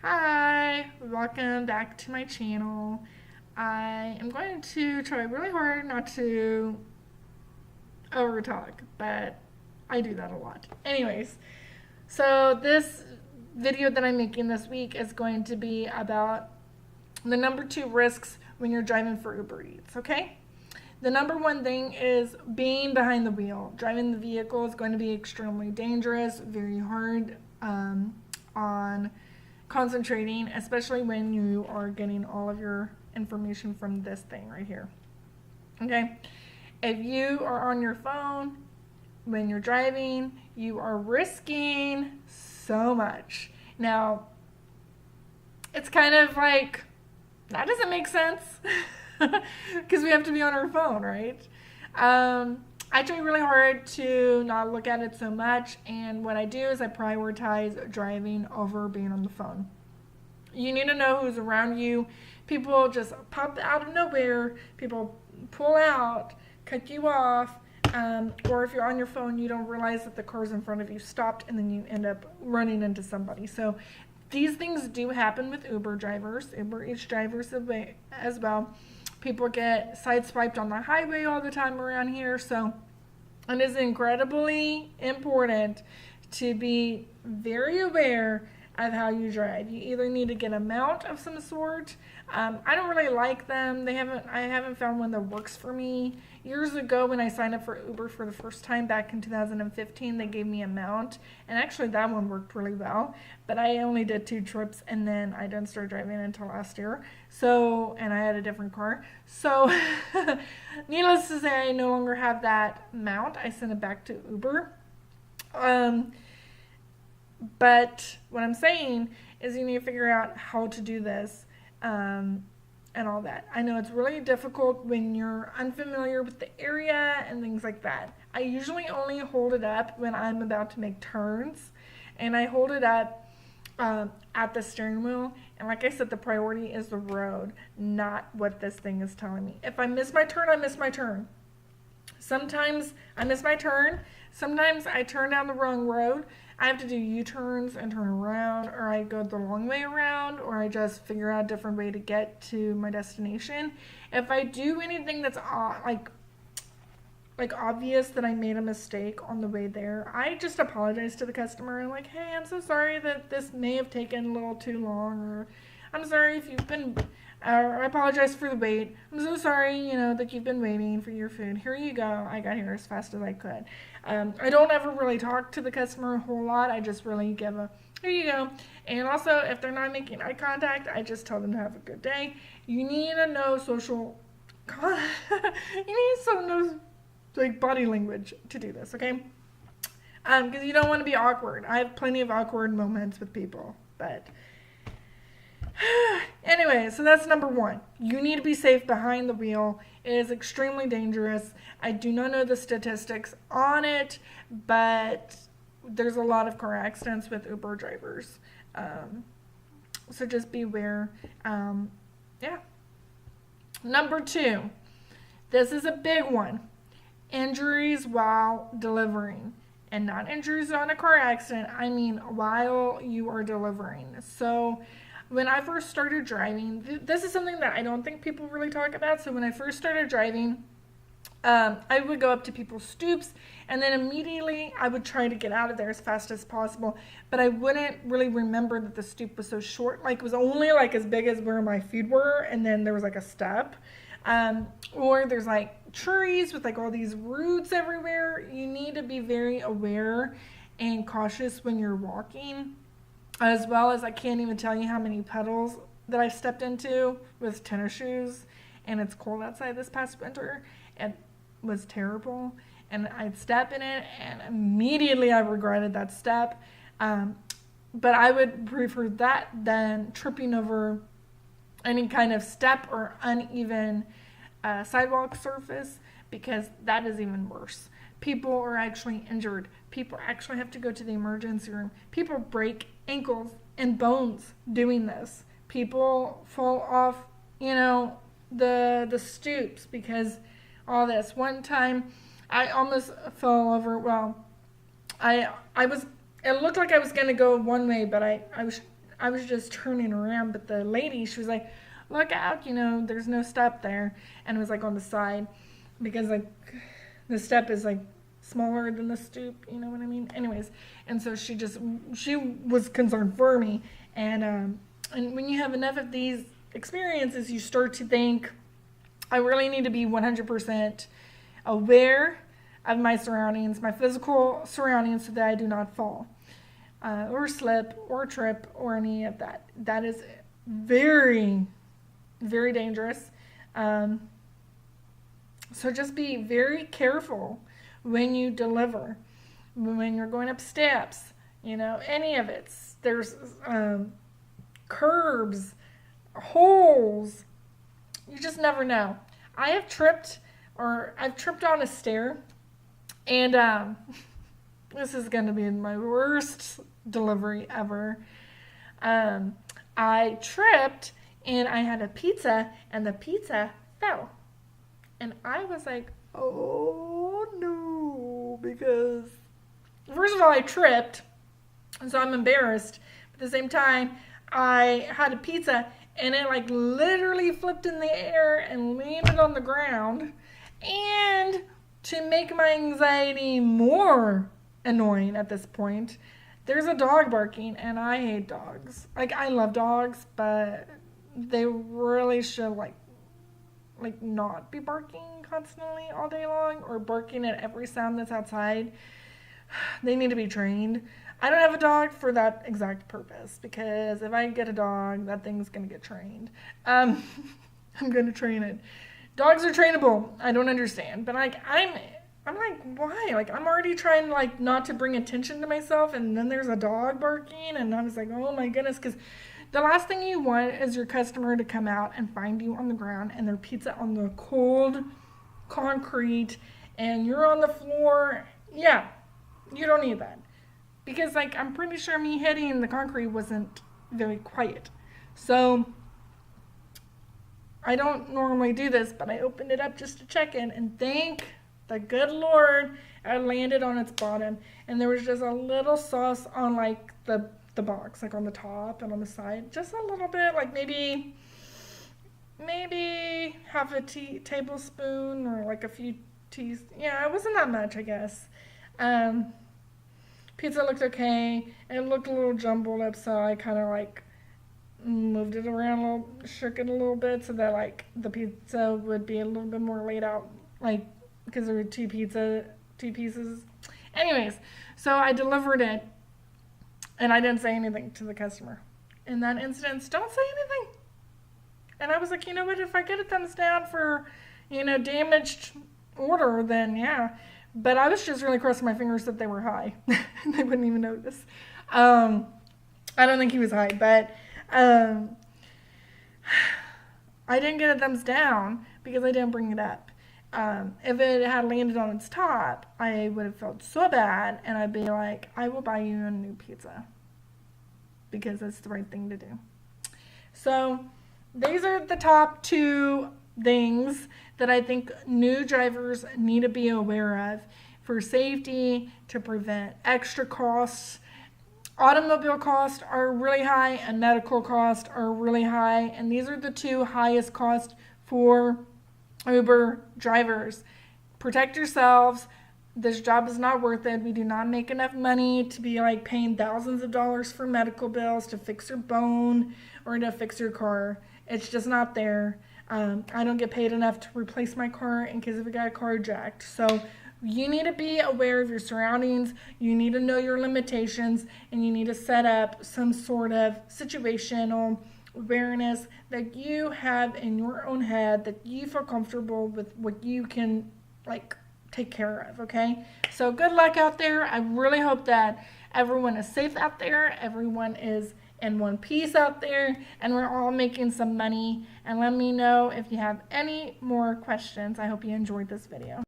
Hi, welcome back to my channel. I am going to try really hard not to over talk, but I do that a lot. Anyways, so this video that I'm making this week is going to be about the number 2 risks when you're driving for Uber Eats, okay? The number 1 thing is being behind the wheel. Driving the vehicle is going to be extremely dangerous, very hard on concentrating, especially when you are getting all of your information from this thing right here. Okay? If you are on your phone when you're driving, you are risking so much. Now, it's kind of like, that doesn't make sense because we have to be on our phone, right? I try really hard to not look at it so much, and what I do is I prioritize driving over being on the phone. You need to know who's around you. People just pop out of nowhere. People pull out, cut you off, or if you're on your phone, you don't realize that the cars in front of you stopped, and then you end up running into somebody. So these things do happen with Uber drivers, Uber Eats drivers as well. People get sideswiped on the highway all the time around here, so it is incredibly important to be very aware of how you drive. You either need to get a mount of some sort. I don't really like them. I haven't found one that works for me. Years ago, when I signed up for Uber for the first time back in 2015, they gave me a mount, and actually that one worked really well. But I only did 2 trips, and then I didn't start driving until last year. So, and I had a different car. So, needless to say, I no longer have that mount. I sent it back to Uber. But what I'm saying is you need to figure out how to do this and all that. I know it's really difficult when you're unfamiliar with the area and things like that. I usually only hold it up when I'm about to make turns, and I hold it up at the steering wheel. And like I said, the priority is the road, not what this thing is telling me. If I miss my turn, I miss my turn. Sometimes I miss my turn. Sometimes I turn down the wrong road. I have to do U-turns and turn around, or I go the long way around, or I just figure out a different way to get to my destination. If I do anything that's like obvious that I made a mistake on the way there, I just apologize to the customer. I'm like, hey, I'm so sorry that this may have taken a little too long, or I'm sorry if you've been, I apologize for the wait. I'm so sorry, that you've been waiting for your food. Here you go. I got here as fast as I could. I don't ever really talk to the customer a whole lot. I just really give a, here you go. And also, if they're not making eye contact, I just tell them to have a good day. You need to know you need to know like body language to do this, okay? Because you don't want to be awkward. I have plenty of awkward moments with people, but anyway, so that's number 1. You need to be safe behind the wheel. It is extremely dangerous. I do not know the statistics on it, but there's a lot of car accidents with Uber drivers. So just beware. Yeah. Number 2. This is a big one. Injuries while delivering. And not injuries on a car accident. I mean while you are delivering. So when I first started driving, this is something that I don't think people really talk about. So when I first started driving, I would go up to people's stoops, and then immediately I would try to get out of there as fast as possible. But I wouldn't really remember that the stoop was so short. Like, it was only like as big as where my feet were, and then there was like a step. Or there's like trees with like all these roots everywhere. You need to be very aware and cautious when you're walking. As well as I can't even tell you how many puddles that I've stepped into with tennis shoes, and it's cold outside this past winter. It was terrible, and I'd step in it, and immediately I regretted that step. But I would prefer that than tripping over any kind of step or uneven sidewalk surface, because that is even worse. People are actually injured. People actually have to go to the emergency room. People break ankles and bones doing this. People fall off, the stoops because all this. One time, I almost fell over. Well, I was. It looked like I was going to go one way, but I I was just turning around, but the lady, she was like, look out, you know, there's no step there. And it was like on the side, because like the step is like smaller than the stoop, you know what I mean? Anyways, and so she was concerned for me. And when you have enough of these experiences, you start to think, I really need to be 100% aware of my surroundings, my physical surroundings, so that I do not fall or slip or trip or any of that. That is very, very dangerous. So just be very careful when you deliver, when you're going up steps, you know, any of it. There's curbs, holes. You just never know. I've tripped on a stair, and this is going to be my worst delivery ever. I tripped, and I had a pizza, and the pizza fell. And I was like, oh no, because first of all, I tripped, and so I'm embarrassed. But at the same time, I had a pizza, and it like literally flipped in the air and landed on the ground. And to make my anxiety more annoying at this point, there's a dog barking, and I hate dogs. Like, I love dogs, but they really should like not be barking constantly all day long, or barking at every sound that's outside. They need to be trained. I don't have a dog for that exact purpose, because if I get a dog, that thing's gonna get trained. I'm gonna train it. Dogs are trainable. I don't understand, but like I'm like, why? Like, I'm already trying like not to bring attention to myself, and then there's a dog barking, and I was like, oh my goodness, because the last thing you want is your customer to come out and find you on the ground and their pizza on the cold concrete and you're on the floor. Yeah, you don't need that. Because like, I'm pretty sure me hitting the concrete wasn't very quiet. So I don't normally do this, but I opened it up just to check in, and thank the good Lord I landed on its bottom, and there was just a little sauce on like the box, like on the top and on the side, just a little bit, like maybe half a tablespoon or like a few teas. Yeah, it wasn't that much, I guess. Pizza looked okay. It looked a little jumbled up, so I kind of like moved it around a little, shook it a little bit, so that like the pizza would be a little bit more laid out, like, because there were two pieces. Anyways, so I delivered it, and I didn't say anything to the customer. In that instance, don't say anything. And I was like, you know what, if I get a thumbs down for, you know, damaged order, then yeah. But I was just really crossing my fingers that they were high. They wouldn't even notice. I don't think he was high, but I didn't get a thumbs down because I didn't bring it up. If it had landed on its top, I would have felt so bad, and I'd be like, I will buy you a new pizza, because that's the right thing to do. So these are the top 2 things that I think new drivers need to be aware of for safety, to prevent extra costs. Automobile costs are really high, and medical costs are really high, and these are the 2 highest costs for Uber drivers. Protect yourselves. This job is not worth it. We do not make enough money to be like paying thousands of dollars for medical bills, to fix your bone, or to fix your car. It's just not there. I don't get paid enough to replace my car in case if I got carjacked. So you need to be aware of your surroundings. You need to know your limitations, and you need to set up some sort of situational awareness that you have in your own head, that you feel comfortable with what you can like take care of. Okay, so good luck out there. I really hope that everyone is safe out there, everyone is in one piece out there, and we're all making some money. And let me know if you have any more questions. I hope you enjoyed this video.